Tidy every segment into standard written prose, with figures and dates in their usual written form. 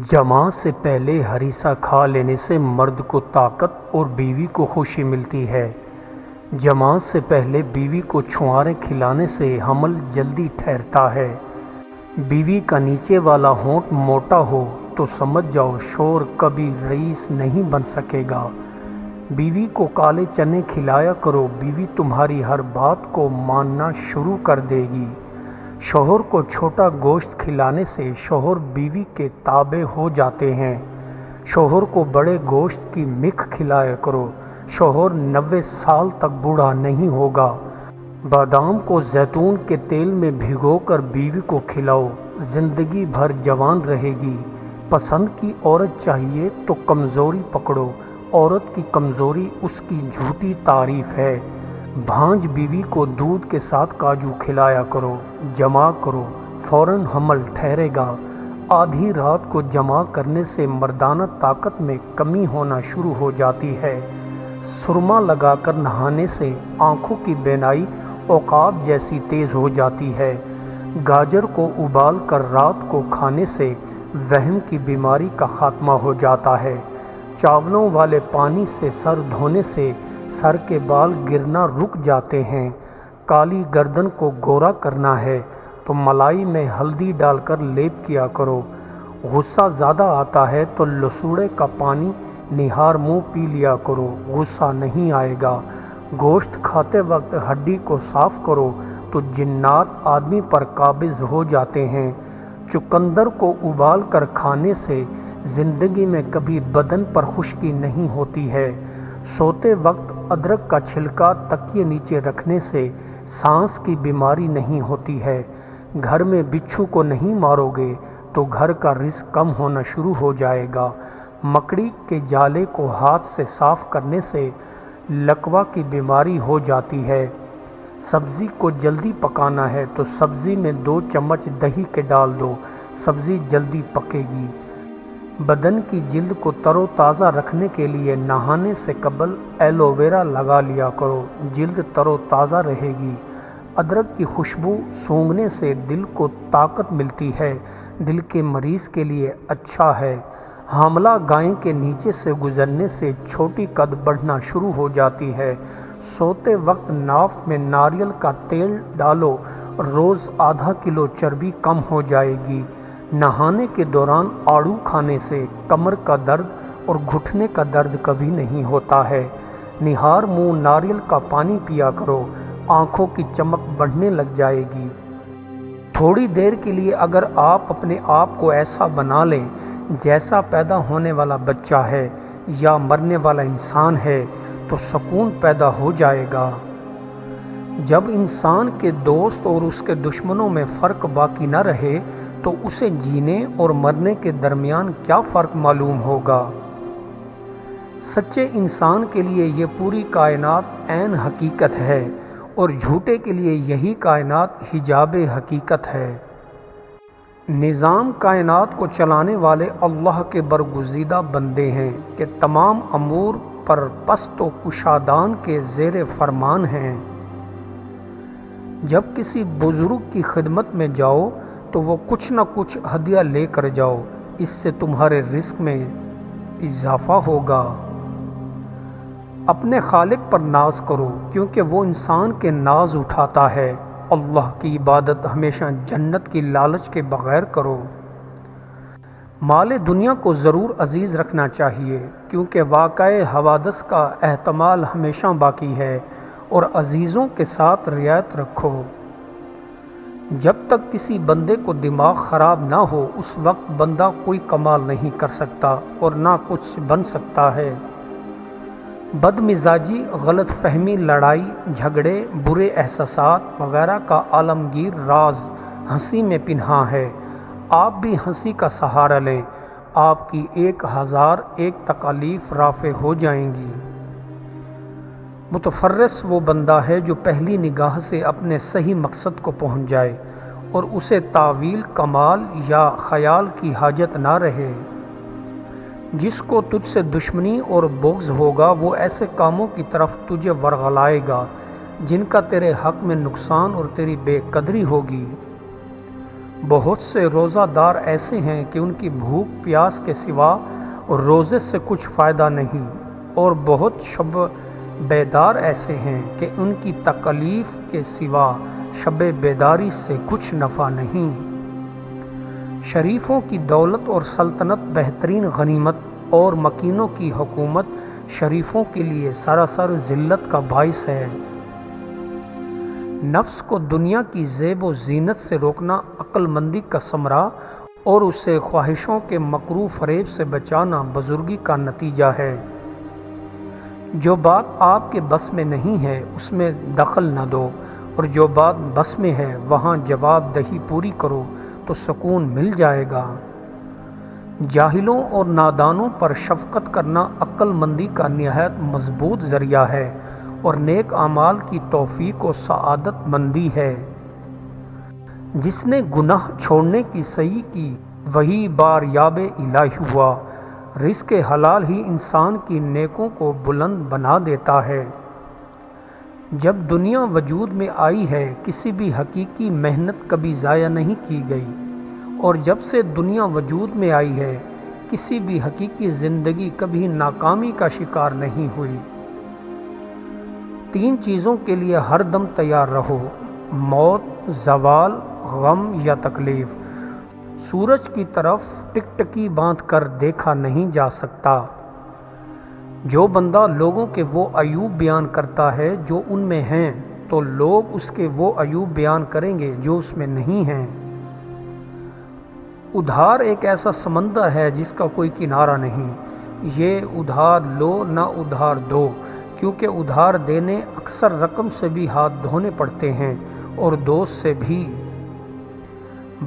جماع سے پہلے ہریسہ کھا لینے سے مرد کو طاقت اور بیوی کو خوشی ملتی ہے۔ جماع سے پہلے بیوی کو چھواریں کھلانے سے حمل جلدی ٹھہرتا ہے۔ بیوی کا نیچے والا ہونٹ موٹا ہو تو سمجھ جاؤ شوہر کبھی رئیس نہیں بن سکے گا۔ بیوی کو کالے چنے کھلایا کرو، بیوی تمہاری ہر بات کو ماننا شروع کر دے گی۔ شوہر کو چھوٹا گوشت کھلانے سے شوہر بیوی کے تابع ہو جاتے ہیں۔ شوہر کو بڑے گوشت کی مکھ کھلایا کرو، شوہر 90 سال تک بوڑھا نہیں ہوگا۔ بادام کو زیتون کے تیل میں بھگو کر بیوی کو کھلاؤ، زندگی بھر جوان رہے گی۔ پسند کی عورت چاہیے تو کمزوری پکڑو، عورت کی کمزوری اس کی جھوٹی تعریف ہے۔ بھانج بیوی کو دودھ کے ساتھ کاجو کھلایا کرو، جماع کرو، فوراً حمل ٹھہرے گا۔ آدھی رات کو جماع کرنے سے مردانہ طاقت میں کمی ہونا شروع ہو جاتی ہے۔ سرما لگا کر نہانے سے آنکھوں کی بینائی عقاب جیسی تیز ہو جاتی ہے۔ گاجر کو ابال کر رات کو کھانے سے وہم کی بیماری کا خاتمہ ہو جاتا ہے۔ چاولوں والے پانی سے سر دھونے سے سر کے بال گرنا رک جاتے ہیں۔ کالی گردن کو گورا کرنا ہے تو ملائی میں ہلدی ڈال کر لیپ کیا کرو۔ غصہ زیادہ آتا ہے تو لسوڑے کا پانی نہار منہ پی لیا کرو، غصہ نہیں آئے گا۔ گوشت کھاتے وقت ہڈی کو صاف کرو تو جنات آدمی پر قابض ہو جاتے ہیں۔ چقندر کو ابال کر کھانے سے زندگی میں کبھی بدن پر خشکی نہیں ہوتی ہے۔ سوتے وقت ادرک کا چھلکا تکیے نیچے رکھنے سے سانس کی بیماری نہیں ہوتی ہے۔ گھر میں بچھو کو نہیں مارو گے تو گھر کا رزق کم ہونا شروع ہو جائے گا۔ مکڑی کے جالے کو ہاتھ سے صاف کرنے سے لکوہ کی بیماری ہو جاتی ہے۔ سبزی کو جلدی پکانا ہے تو سبزی میں 2 چمچ دہی کے ڈال دو، سبزی جلدی پکے گی۔ بدن کی جلد کو تر و تازہ رکھنے کے لیے نہانے سے قبل ایلو ویرا لگا لیا کرو، جلد تر و تازہ رہے گی۔ ادرک کی خوشبو سونگھنے سے دل کو طاقت ملتی ہے، دل کے مریض کے لیے اچھا ہے۔ حاملہ گائیں کے نیچے سے گزرنے سے چھوٹی قد بڑھنا شروع ہو جاتی ہے۔ سوتے وقت ناف میں ناریل کا تیل ڈالو، روز ½ کلو چربی کم ہو جائے گی۔ نہانے کے دوران آڑو کھانے سے کمر کا درد اور گھٹنے کا درد کبھی نہیں ہوتا ہے۔ نہار منہ ناریل کا پانی پیا کرو، آنکھوں کی چمک بڑھنے لگ جائے گی۔ تھوڑی دیر کے لیے اگر آپ اپنے آپ کو ایسا بنا لیں جیسا پیدا ہونے والا بچہ ہے یا مرنے والا انسان ہے تو سکون پیدا ہو جائے گا۔ جب انسان کے دوست اور اس کے دشمنوں میں فرق باقی نہ رہے تو اسے جینے اور مرنے کے درمیان کیا فرق معلوم ہوگا؟ سچے انسان کے لیے یہ پوری کائنات عین حقیقت ہے اور جھوٹے کے لیے یہی کائنات حجاب حقیقت ہے۔ نظام کائنات کو چلانے والے اللہ کے برگزیدہ بندے ہیں کہ تمام امور پر پست و کشادان کے زیر فرمان ہیں۔ جب کسی بزرگ کی خدمت میں جاؤ تو وہ کچھ نہ کچھ ہدیہ لے کر جاؤ، اس سے تمہارے رزق میں اضافہ ہوگا۔ اپنے خالق پر ناز کرو کیونکہ وہ انسان کے ناز اٹھاتا ہے۔ اللہ کی عبادت ہمیشہ جنت کی لالچ کے بغیر کرو۔ مال دنیا کو ضرور عزیز رکھنا چاہیے کیونکہ واقعہ حوادث کا احتمال ہمیشہ باقی ہے، اور عزیزوں کے ساتھ رعایت رکھو۔ جب تک کسی بندے کو دماغ خراب نہ ہو اس وقت بندہ کوئی کمال نہیں کر سکتا اور نہ کچھ بن سکتا ہے۔ بد مزاجی، غلط فہمی، لڑائی جھگڑے، برے احساسات وغیرہ کا عالمگیر راز ہنسی میں پنہاں ہے۔ آپ بھی ہنسی کا سہارا لیں، آپ کی 1001 تکالیف رافع ہو جائیں گی۔ متفرس وہ بندہ ہے جو پہلی نگاہ سے اپنے صحیح مقصد کو پہنچ جائے اور اسے تعویل، کمال یا خیال کی حاجت نہ رہے۔ جس کو تجھ سے دشمنی اور بغض ہوگا وہ ایسے کاموں کی طرف تجھے ورغلائے گا جن کا تیرے حق میں نقصان اور تیری بے قدری ہوگی۔ بہت سے روزہ دار ایسے ہیں کہ ان کی بھوک پیاس کے سوا روزے سے کچھ فائدہ نہیں، اور بہت شب بیدار ایسے ہیں کہ ان کی تکلیف کے سوا شب بیداری سے کچھ نفع نہیں۔ شریفوں کی دولت اور سلطنت بہترین غنیمت، اور مکینوں کی حکومت شریفوں کے لیے سراسر ذلت کا باعث ہے۔ نفس کو دنیا کی زیب و زینت سے روکنا عقل مندی کا ثمرہ، اور اسے خواہشوں کے مکروہ فریب سے بچانا بزرگی کا نتیجہ ہے۔ جو بات آپ کے بس میں نہیں ہے اس میں دخل نہ دو، اور جو بات بس میں ہے وہاں جواب دہی پوری کرو تو سکون مل جائے گا۔ جاہلوں اور نادانوں پر شفقت کرنا عقل مندی کا نہایت مضبوط ذریعہ ہے، اور نیک اعمال کی توفیق و سعادت مندی ہے۔ جس نے گناہ چھوڑنے کی سعی کی وہی باریاب الہی ہوا۔ رزق حلال ہی انسان کی نیکوں کو بلند بنا دیتا ہے۔ جب دنیا وجود میں آئی ہے کسی بھی حقیقی محنت کبھی ضائع نہیں کی گئی، اور جب سے دنیا وجود میں آئی ہے کسی بھی حقیقی زندگی کبھی ناکامی کا شکار نہیں ہوئی۔ 3 چیزوں کے لیے ہر دم تیار رہو: موت، زوال، غم یا تکلیف۔ سورج کی طرف ٹکٹکی باندھ کر دیکھا نہیں جا سکتا۔ جو بندہ لوگوں کے وہ عیوب بیان کرتا ہے جو ان میں ہیں، تو لوگ اس کے وہ عیوب بیان کریں گے جو اس میں نہیں ہیں۔ ادھار ایک ایسا سمندر ہے جس کا کوئی کنارہ نہیں۔ یہ ادھار لو نہ ادھار دو، کیونکہ ادھار دینے اکثر رقم سے بھی ہاتھ دھونے پڑتے ہیں، اور دوست سے بھی۔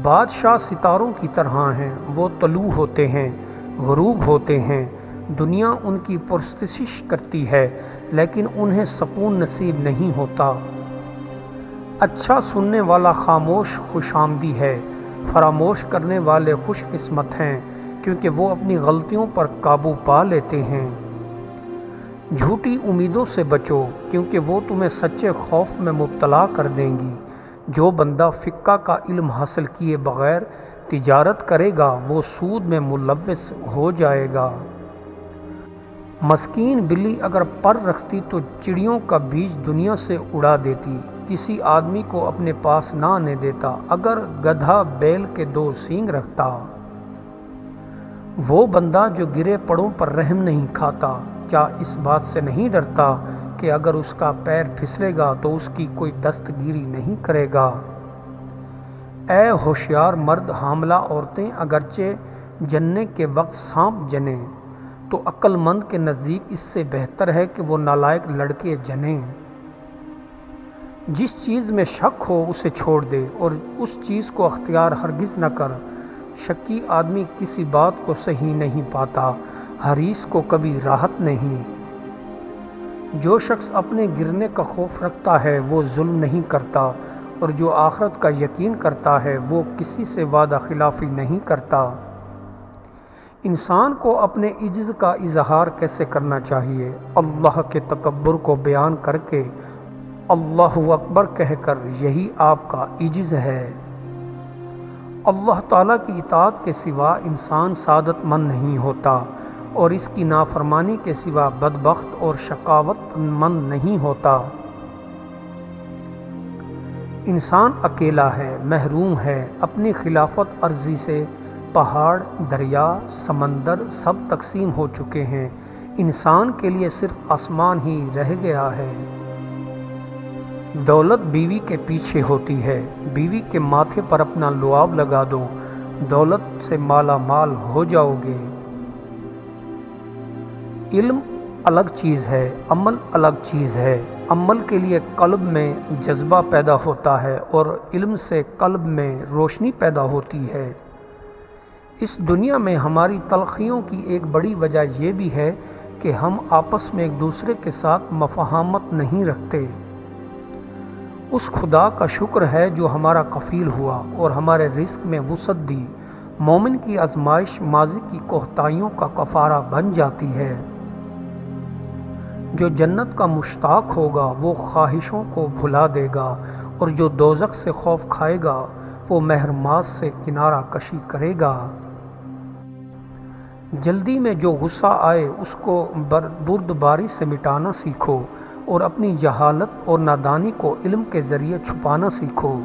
بادشاہ ستاروں کی طرح ہیں، وہ طلوع ہوتے ہیں، غروب ہوتے ہیں۔ دنیا ان کی پرستش کرتی ہے لیکن انہیں سکون نصیب نہیں ہوتا۔ اچھا سننے والا خاموش خوش آمدی ہے، فراموش کرنے والے خوش قسمت ہیں، کیونکہ وہ اپنی غلطیوں پر قابو پا لیتے ہیں۔ جھوٹی امیدوں سے بچو، کیونکہ وہ تمہیں سچے خوف میں مبتلا کر دیں گی۔ جو بندہ فقہ کا علم حاصل کیے بغیر تجارت کرے گا وہ سود میں ملوث ہو جائے گا۔ مسکین بلی اگر پر رکھتی تو چڑیوں کا بیج دنیا سے اڑا دیتی، کسی آدمی کو اپنے پاس نہ آنے دیتا اگر گدھا بیل کے 2 سینگ رکھتا۔ وہ بندہ جو گرے پڑوں پر رحم نہیں کھاتا، کیا اس بات سے نہیں ڈرتا کہ اگر اس کا پیر پھسلے گا تو اس کی کوئی دستگیری نہیں کرے گا؟ اے ہوشیار مرد، حاملہ عورتیں اگرچہ جننے کے وقت سانپ جنیں تو عقل مند کے نزدیک اس سے بہتر ہے کہ وہ نالائق لڑکے جنیں۔ جس چیز میں شک ہو اسے چھوڑ دے، اور اس چیز کو اختیار ہرگز نہ کر۔ شکی آدمی کسی بات کو صحیح نہیں پاتا، حریص کو کبھی راحت نہیں۔ جو شخص اپنے گرنے کا خوف رکھتا ہے وہ ظلم نہیں کرتا، اور جو آخرت کا یقین کرتا ہے وہ کسی سے وعدہ خلافی نہیں کرتا۔ انسان کو اپنے عجز کا اظہار کیسے کرنا چاہیے؟ اللہ کے تکبر کو بیان کر کے اللہ اکبر کہہ کر، یہی آپ کا عجز ہے۔ اللہ تعالیٰ کی اطاعت کے سوا انسان سعادت مند نہیں ہوتا، اور اس کی نافرمانی کے سوا بدبخت اور شقاوت مند نہیں ہوتا۔ انسان اکیلا ہے، محروم ہے اپنی خلافت عرضی سے۔ پہاڑ، دریا، سمندر سب تقسیم ہو چکے ہیں، انسان کے لیے صرف آسمان ہی رہ گیا ہے۔ دولت بیوی کے پیچھے ہوتی ہے، بیوی کے ماتھے پر اپنا لعاب لگا دو، دولت سے مالا مال ہو جاؤ گے۔ علم الگ چیز ہے، عمل الگ چیز ہے۔ عمل کے لیے قلب میں جذبہ پیدا ہوتا ہے، اور علم سے قلب میں روشنی پیدا ہوتی ہے۔ اس دنیا میں ہماری تلخیوں کی ایک بڑی وجہ یہ بھی ہے کہ ہم آپس میں ایک دوسرے کے ساتھ مفاہمت نہیں رکھتے۔ اس خدا کا شکر ہے جو ہمارا کفیل ہوا اور ہمارے رزق میں وسعت دی۔ مومن کی آزمائش ماضی کی کوتاہیوں کا کفارہ بن جاتی ہے۔ جو جنت کا مشتاق ہوگا وہ خواہشوں کو بھلا دے گا، اور جو دوزخ سے خوف کھائے گا وہ مہرماس سے کنارہ کشی کرے گا۔ جلدی میں جو غصہ آئے اس کو بردباری سے مٹانا سیکھو اور اپنی جہالت اور نادانی کو علم کے ذریعے چھپانا سیکھو۔